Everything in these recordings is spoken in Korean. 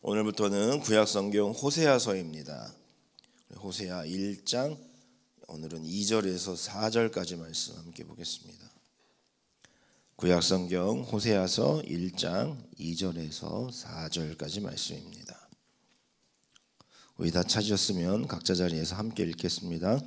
오늘부터는 구약성경 호세아서입니다. 호세아 1장, 오늘은 2절에서 4절까지 말씀 함께 보겠습니다. 구약성경 호세아서 1장 2절에서 4절까지 말씀입니다. 우리 다 찾으셨으면 각자 자리에서 함께 읽겠습니다.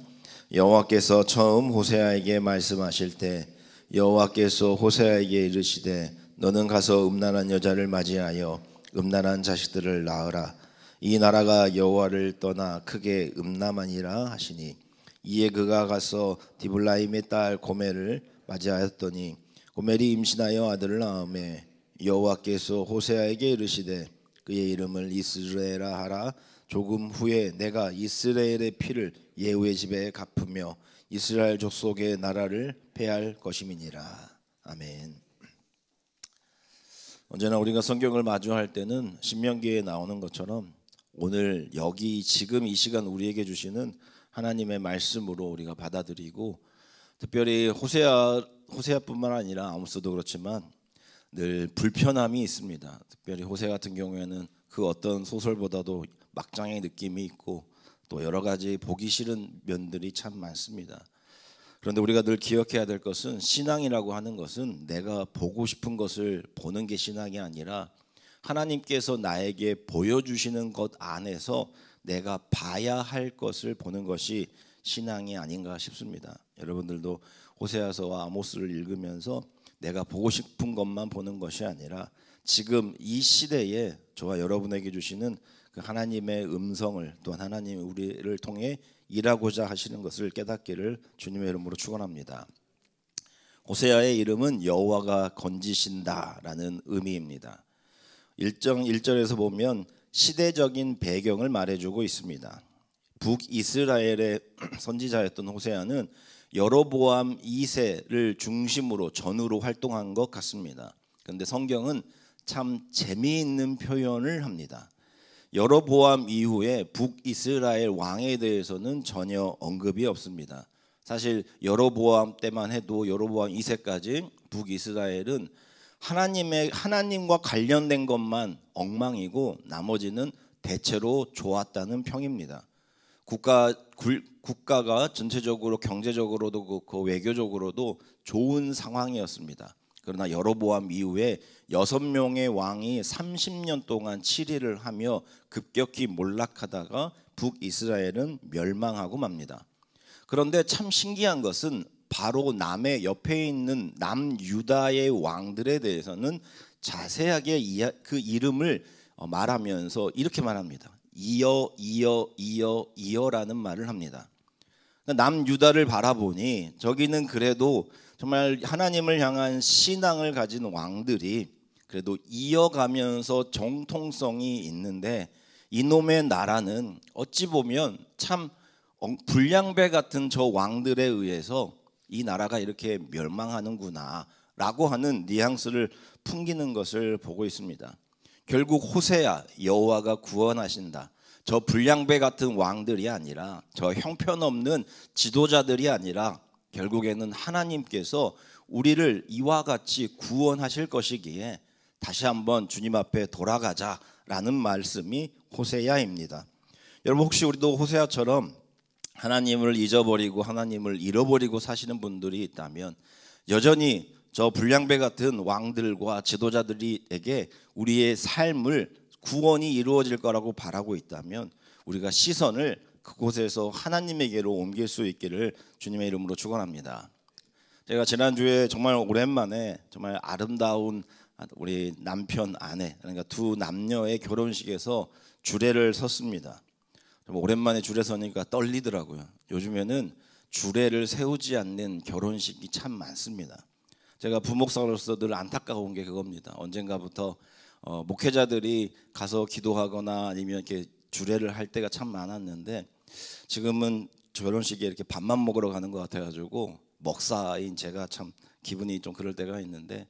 여호와께서 처음 호세아에게 말씀하실 때 여호와께서 호세아에게 이르시되 너는 가서 음란한 여자를 맞이하여 음란한 자식들을 낳으라. 이 나라가 여호와를 떠나 크게 음란하니라 하시니 이에 그가 가서 디블라임의 딸 고멜을 맞이하였더니 고멜이 임신하여 아들을 낳으매 여호와께서 호세아에게 이르시되 그의 이름을 이스라엘아 하라. 조금 후에 내가 이스라엘의 피를 예후의 집에 갚으며 이스라엘 족속의 나라를 패할 것임이니라. 아멘. 언제나 우리가 성경을 마주할 때는 신명기에 나오는 것처럼 오늘 여기 지금 이 시간 우리에게 주시는 하나님의 말씀으로 우리가 받아들이고, 특별히 호세아뿐만 아니라 아모스도 그렇지만 늘 불편함이 있습니다. 특별히 호세 같은 경우에는 그 어떤 소설보다도 막장의 느낌이 있고 또 여러 가지 보기 싫은 면들이 참 많습니다. 그런데 우리가 늘 기억해야 될 것은, 신앙이라고 하는 것은 내가 보고 싶은 것을 보는 게 신앙이 아니라 하나님께서 나에게 보여주시는 것 안에서 내가 봐야 할 것을 보는 것이 신앙이 아닌가 싶습니다. 여러분들도 호세아서와 아모스를 읽으면서 내가 보고 싶은 것만 보는 것이 아니라 지금 이 시대에 저와 여러분에게 주시는 그 하나님의 음성을, 또한 하나님이 우리를 통해 일하고자 하시는 것을 깨닫기를 주님의 이름으로 축원합니다. 호세아의 이름은 여호와가 건지신다라는 의미입니다. 1절에서 보면 시대적인 배경을 말해주고 있습니다. 북이스라엘의 선지자였던 호세아는 여로보암 2세를 중심으로 전후로 활동한 것 같습니다. 그런데 성경은 참 재미있는 표현을 합니다. 여로보암 이후에 북이스라엘 왕에 대해서는 전혀 언급이 없습니다. 사실 여로보암 때만 해도 여로보암 2세까지 북이스라엘은 하나님과 관련된 것만 엉망이고 나머지는 대체로 좋았다는 평입니다. 국가가 전체적으로 경제적으로도 그렇고 외교적으로도 좋은 상황이었습니다. 그러나 여로보암 이후에 6명의 왕이 30년 동안 치리를 하며 급격히 몰락하다가 북이스라엘은 멸망하고 맙니다. 그런데 참 신기한 것은 바로 남의 옆에 있는 남유다의 왕들에 대해서는 자세하게 그 이름을 말하면서 이렇게 말합니다. 이어라는 말을 합니다. 남유다를 바라보니 저기는 그래도 정말 하나님을 향한 신앙을 가진 왕들이 그래도 이어가면서 정통성이 있는데, 이놈의 나라는 어찌 보면 참 불량배 같은 저 왕들에 의해서 이 나라가 이렇게 멸망하는구나 라고 하는 뉘앙스를 풍기는 것을 보고 있습니다. 결국 호세아, 여호와가 구원하신다, 저 불량배 같은 왕들이 아니라, 저 형편없는 지도자들이 아니라 결국에는 하나님께서 우리를 이와 같이 구원하실 것이기에 다시 한번 주님 앞에 돌아가자라는 말씀이 호세아입니다. 여러분, 혹시 우리도 호세아처럼 하나님을 잊어버리고 하나님을 잃어버리고 사시는 분들이 있다면, 여전히 저 불량배 같은 왕들과 지도자들에게 우리의 삶을 구원이 이루어질 거라고 바라고 있다면, 우리가 시선을 그곳에서 하나님에게로 옮길 수 있기를 주님의 이름으로 축원합니다. 제가 지난주에 정말 오랜만에 정말 아름다운 우리 남편 아내, 그러니까 두 남녀의 결혼식에서 주례를 섰습니다. 오랜만에 주례 서니까 떨리더라고요. 요즘에는 주례를 세우지 않는 결혼식이 참 많습니다. 제가 부목사로서 늘 안타까운 게 그겁니다. 언젠가부터 목회자들이 가서 기도하거나 아니면 이렇게 주례를 할 때가 참 많았는데, 지금은 결혼식에 이렇게 밥만 먹으러 가는 것 같아가지고 목사인 제가 참 기분이 좀 그럴 때가 있는데,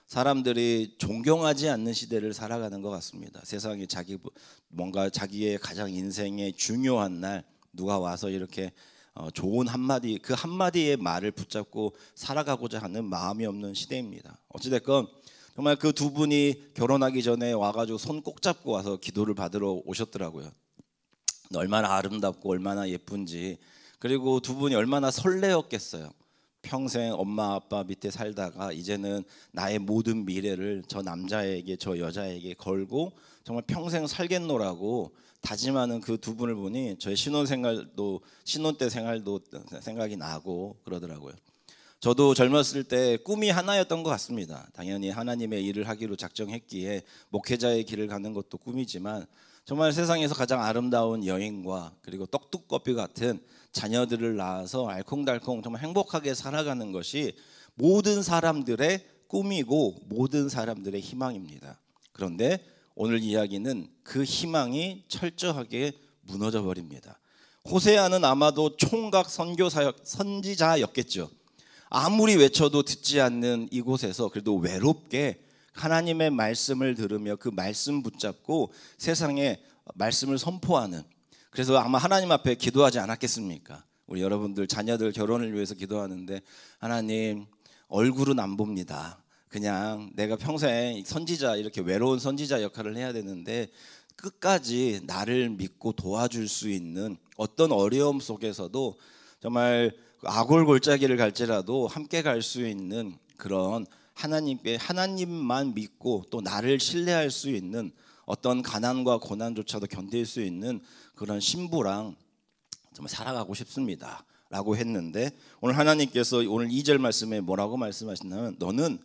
사람들이 존경하지 않는 시대를 살아가는 것 같습니다. 세상에 뭔가 자기의 가장 인생의 중요한 날 누가 와서 이렇게 좋은 한마디, 그 한마디의 말을 붙잡고 살아가고자 하는 마음이 없는 시대입니다. 어찌됐건 정말 그 두 분이 결혼하기 전에 와가지고 손 꼭 잡고 와서 기도를 받으러 오셨더라고요. 얼마나 아름답고 얼마나 예쁜지, 그리고 두 분이 얼마나 설레었겠어요. 평생 엄마 아빠 밑에 살다가 이제는 나의 모든 미래를 저 남자에게 저 여자에게 걸고 정말 평생 살겠노라고 다짐하는 그 두 분을 보니 저의 신혼 때 생활도 생각이 나고 그러더라고요. 저도 젊었을 때 꿈이 하나였던 것 같습니다. 당연히 하나님의 일을 하기로 작정했기에 목회자의 길을 가는 것도 꿈이지만, 정말 세상에서 가장 아름다운 여인과 그리고 떡두꺼비 같은 자녀들을 낳아서 알콩달콩 정말 행복하게 살아가는 것이 모든 사람들의 꿈이고 모든 사람들의 희망입니다. 그런데 오늘 이야기는 그 희망이 철저하게 무너져 버립니다. 호세아는 아마도 총각 선지자였겠죠. 아무리 외쳐도 듣지 않는 이곳에서 그래도 외롭게 하나님의 말씀을 들으며 그 말씀 붙잡고 세상에 말씀을 선포하는, 그래서 아마 하나님 앞에 기도하지 않았겠습니까? 우리 여러분들 자녀들 결혼을 위해서 기도하는데, 하나님 얼굴은 안 봅니다. 그냥 내가 평생 선지자, 이렇게 외로운 선지자 역할을 해야 되는데 끝까지 나를 믿고 도와줄 수 있는, 어떤 어려움 속에서도 정말 아골골짜기를 갈지라도 함께 갈 수 있는 그런 하나님만 믿고 또 나를 신뢰할 수 있는, 어떤 가난과 고난조차도 견딜 수 있는 그런 신부랑 정말 살아가고 싶습니다 라고 했는데, 오늘 하나님께서 오늘 2절 말씀에 뭐라고 말씀하시냐면, 너는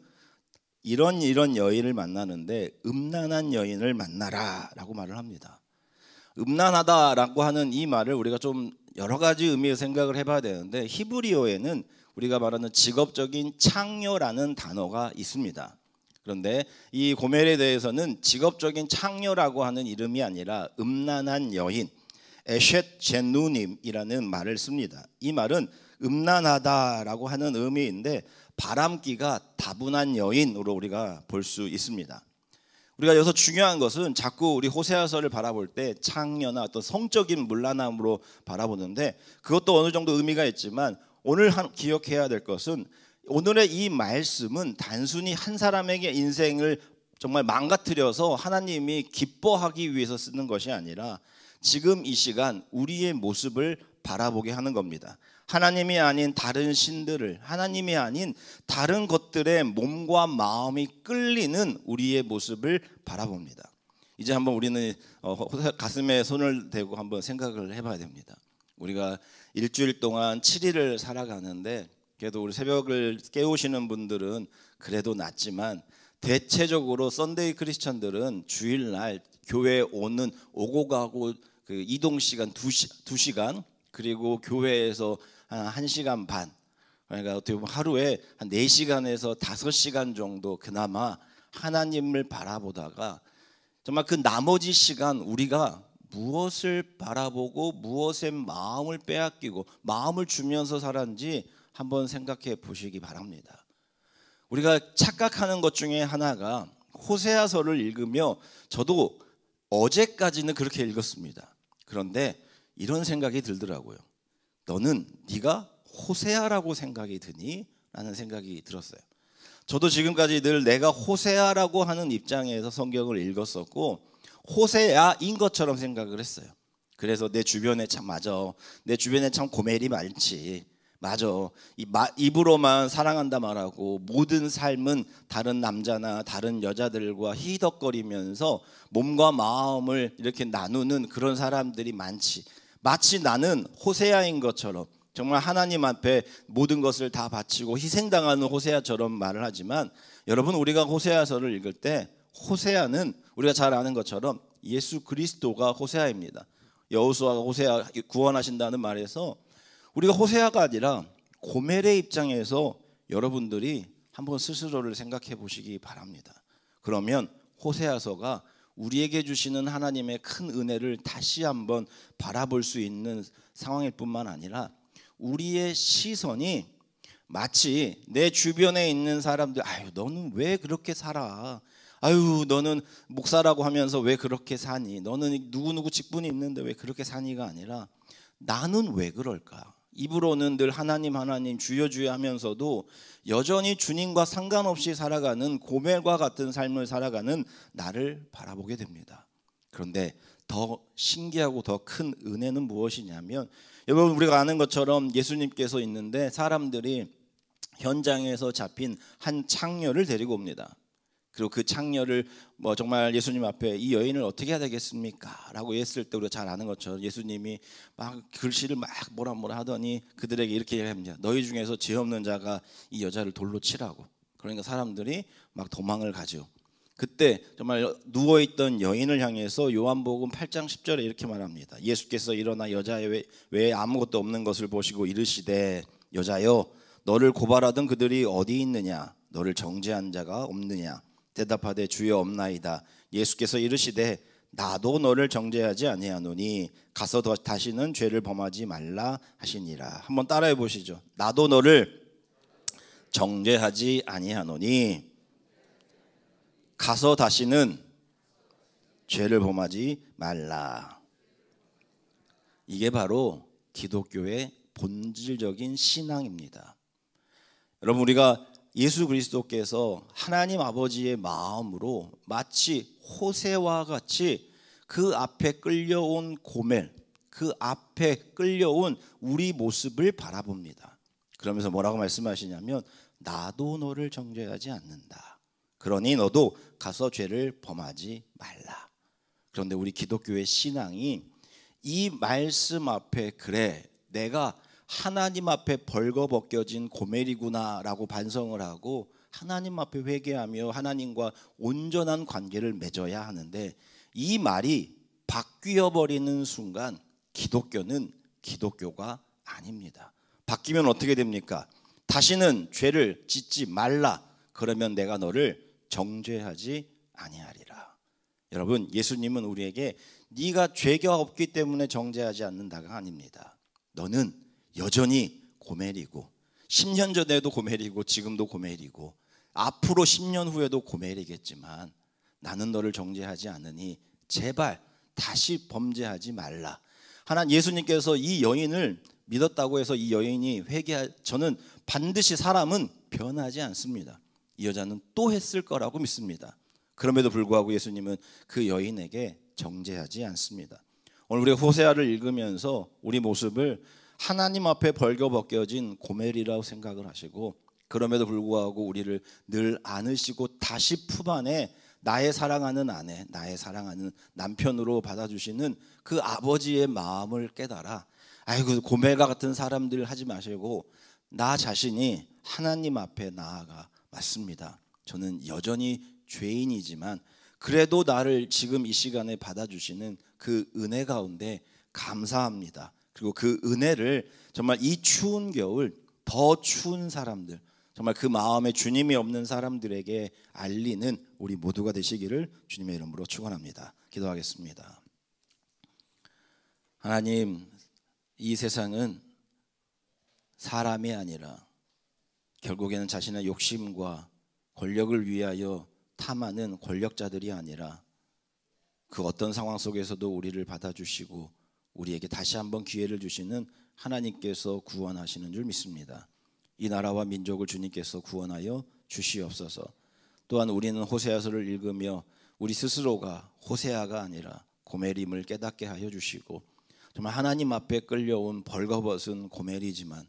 이런 여인을 만나는데 음란한 여인을 만나라 라고 말을 합니다. 음란하다라고 하는 이 말을 우리가 좀 여러 가지 의미의 생각을 해봐야 되는데, 히브리어에는 우리가 말하는 직업적인 창녀라는 단어가 있습니다. 그런데 이 고멜에 대해서는 직업적인 창녀라고 하는 이름이 아니라 음란한 여인, 에셋 제누님이라는 말을 씁니다. 이 말은 음란하다라고 하는 의미인데 바람기가 다분한 여인으로 우리가 볼 수 있습니다. 우리가 여기서 중요한 것은 자꾸 우리 호세아서를 바라볼 때 창녀나 어떤 성적인 문란함으로 바라보는데, 그것도 어느 정도 의미가 있지만 오늘 기억해야 될 것은, 오늘의 이 말씀은 단순히 한 사람에게 인생을 정말 망가뜨려서 하나님이 기뻐하기 위해서 쓰는 것이 아니라 지금 이 시간 우리의 모습을 바라보게 하는 겁니다. 하나님이 아닌 다른 신들을, 하나님이 아닌 다른 것들의 몸과 마음이 끌리는 우리의 모습을 바라봅니다. 이제 한번 우리는 가슴에 손을 대고 한번 생각을 해봐야 됩니다. 우리가 일주일 동안 7일을 살아가는데, 그래도 우리 새벽을 깨우시는 분들은 그래도 낫지만 대체적으로 썬데이 크리스천들은 주일날 교회에 오고 가고 그 이동 시간 2시간, 그리고 교회에서 한 1시간 반, 그러니까 어떻게 보면 하루에 한 4시간에서 5시간 정도 그나마 하나님을 바라보다가, 정말 그 나머지 시간 우리가 무엇을 바라보고 무엇에 마음을 빼앗기고 마음을 주면서 살았는지 한번 생각해 보시기 바랍니다. 우리가 착각하는 것 중에 하나가, 호세아서를 읽으며 저도 어제까지는 그렇게 읽었습니다. 그런데 이런 생각이 들더라고요. 네가 호세아라고 생각이 드니? 라는 생각이 들었어요. 저도 지금까지 늘 내가 호세아라고 하는 입장에서 성경을 읽었었고 호세아인 것처럼 생각을 했어요. 그래서 내 주변에 참 고멜이 많지. 맞아. 입으로만 사랑한다 말하고 모든 삶은 다른 남자나 다른 여자들과 희덕거리면서 몸과 마음을 이렇게 나누는 그런 사람들이 많지. 마치 나는 호세아인 것처럼 정말 하나님 앞에 모든 것을 다 바치고 희생당하는 호세아처럼 말을 하지만, 여러분, 우리가 호세아서를 읽을 때 호세아는 우리가 잘 아는 것처럼 예수 그리스도가 호세아입니다. 여호수아가 호세아 구원하신다는 말에서 우리가 호세아가 아니라 고멜의 입장에서 여러분들이 한번 스스로를 생각해 보시기 바랍니다. 그러면 호세아서가 우리에게 주시는 하나님의 큰 은혜를 다시 한번 바라볼 수 있는 상황일 뿐만 아니라, 우리의 시선이 마치 내 주변에 있는 사람들, 아유 너는 왜 그렇게 살아, 아유 너는 목사라고 하면서 왜 그렇게 사니, 너는 누구누구 직분이 있는데 왜 그렇게 사니가 아니라, 나는 왜 그럴까, 입으로는 늘 하나님 하나님 주여 주여 하면서도 여전히 주님과 상관없이 살아가는 고멜과 같은 삶을 살아가는 나를 바라보게 됩니다. 그런데 더 신기하고 더 큰 은혜는 무엇이냐면, 여러분 우리가 아는 것처럼 예수님께서 있는데 사람들이 현장에서 잡힌 한 창녀를 데리고 옵니다. 그리고 그 창녀를 정말 예수님 앞에 이 여인을 어떻게 해야 되겠습니까? 라고 했을 때 우리가 잘 아는 것처럼 예수님이 막 글씨를 막 뭐라 하더니 그들에게 이렇게 얘기합니다. 너희 중에서 죄 없는 자가 이 여자를 돌로 치라고. 그러니까 사람들이 막 도망을 가죠. 그때 정말 누워있던 여인을 향해서 요한복음 8장 10절에 이렇게 말합니다. 예수께서 일어나 여자 외에 아무것도 없는 것을 보시고 이르시되 여자여 너를 고발하던 그들이 어디 있느냐? 너를 정죄한 자가 없느냐? 대답하되 주여 없나이다. 예수께서 이르시되 나도 너를 정죄하지 아니하노니 가서 다시는 죄를 범하지 말라 하시니라. 한번 따라해 보시죠. 나도 너를 정죄하지 아니하노니 가서 다시는 죄를 범하지 말라. 이게 바로 기독교의 본질적인 신앙입니다. 여러분 우리가 예수 그리스도께서 하나님 아버지의 마음으로 마치 호세와 같이 그 앞에 끌려온 고멜, 그 앞에 끌려온 우리 모습을 바라봅니다. 그러면서 뭐라고 말씀하시냐면 나도 너를 정죄하지 않는다. 그러니 너도 가서 죄를 범하지 말라. 그런데 우리 기독교의 신앙이 이 말씀 앞에 그래 내가 하나님 앞에 벌거벗겨진 고멜이구나라고 반성을 하고 하나님 앞에 회개하며 하나님과 온전한 관계를 맺어야 하는데, 이 말이 바뀌어 버리는 순간 기독교는 기독교가 아닙니다. 바뀌면 어떻게 됩니까? 다시는 죄를 짓지 말라. 그러면 내가 너를 정죄하지 아니하리라. 여러분 예수님은 우리에게 네가 죄가 없기 때문에 정죄하지 않는다가 아닙니다. 너는 여전히 고멜이고 10년 전에도 고멜이고 지금도 고멜이고 앞으로 10년 후에도 고멜이겠지만 나는 너를 정죄하지 않으니 제발 다시 범죄하지 말라. 예수님께서 이 여인을 믿었다고 해서 이 여인이 저는 반드시 사람은 변하지 않습니다. 이 여자는 또 했을 거라고 믿습니다. 그럼에도 불구하고 예수님은 그 여인에게 정죄하지 않습니다. 오늘 우리가 호세아를 읽으면서 우리 모습을 하나님 앞에 벌거벗겨진 고멜이라고 생각을 하시고, 그럼에도 불구하고 우리를 늘 안으시고 다시 품 안에 나의 사랑하는 아내, 나의 사랑하는 남편으로 받아주시는 그 아버지의 마음을 깨달아 아이고 고멜과 같은 사람들 하지 마시고 나 자신이 하나님 앞에 나아가 맞습니다. 저는 여전히 죄인이지만 그래도 나를 지금 이 시간에 받아주시는 그 은혜 가운데 감사합니다. 그리고 그 은혜를 정말 이 추운 겨울 더 추운 사람들, 정말 그 마음에 주님이 없는 사람들에게 알리는 우리 모두가 되시기를 주님의 이름으로 축원합니다. 기도하겠습니다. 하나님, 이 세상은 사람이 아니라 결국에는 자신의 욕심과 권력을 위하여 탐하는 권력자들이 아니라 그 어떤 상황 속에서도 우리를 받아주시고 우리에게 다시 한번 기회를 주시는 하나님께서 구원하시는 줄 믿습니다. 이 나라와 민족을 주님께서 구원하여 주시옵소서. 또한 우리는 호세아서를 읽으며 우리 스스로가 호세아가 아니라 고멜임을 깨닫게 하여 주시고 정말 하나님 앞에 끌려온 벌거벗은 고멜이지만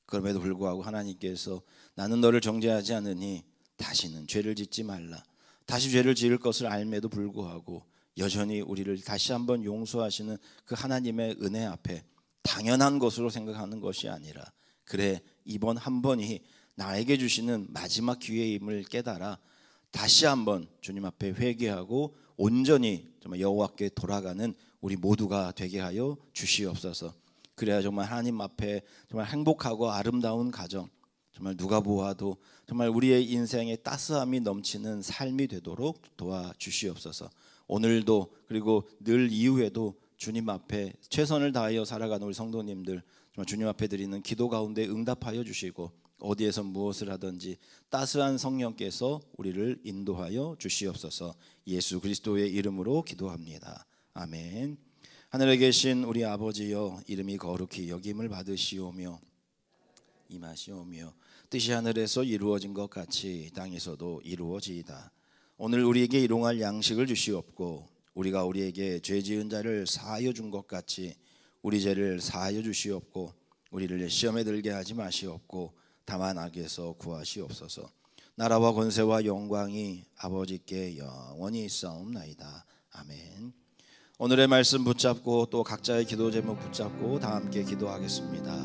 그럼에도 불구하고 하나님께서 나는 너를 정죄하지 않으니 다시는 죄를 짓지 말라. 다시 죄를 지을 것을 알매도 불구하고 여전히 우리를 다시 한번 용서하시는 그 하나님의 은혜 앞에 당연한 것으로 생각하는 것이 아니라 그래 이번 한 번이 나에게 주시는 마지막 기회임을 깨달아 다시 한번 주님 앞에 회개하고 온전히 정말 여호와께 돌아가는 우리 모두가 되게 하여 주시옵소서. 그래야 정말 하나님 앞에 정말 행복하고 아름다운 가정, 정말 누가 보아도 정말 우리의 인생에 따스함이 넘치는 삶이 되도록 도와주시옵소서. 오늘도 그리고 늘 이후에도 주님 앞에 최선을 다하여 살아가는 우리 성도님들 정말 주님 앞에 드리는 기도 가운데 응답하여 주시고 어디에서 무엇을 하든지 따스한 성령께서 우리를 인도하여 주시옵소서. 예수 그리스도의 이름으로 기도합니다. 아멘. 하늘에 계신 우리 아버지여, 이름이 거룩히 여김을 받으시오며 임하시오며 뜻이 하늘에서 이루어진 것 같이 땅에서도 이루어지이다. 오늘 우리에게 일용할 양식을 주시옵고 우리가 우리에게 죄 지은 자를 사하여 준 것 같이 우리 죄를 사하여 주시옵고 우리를 시험에 들게 하지 마시옵고 다만 악에서 구하시옵소서. 나라와 권세와 영광이 아버지께 영원히 있사옵나이다. 아멘. 오늘의 말씀 붙잡고 또 각자의 기도 제목 붙잡고 다 함께 기도하겠습니다.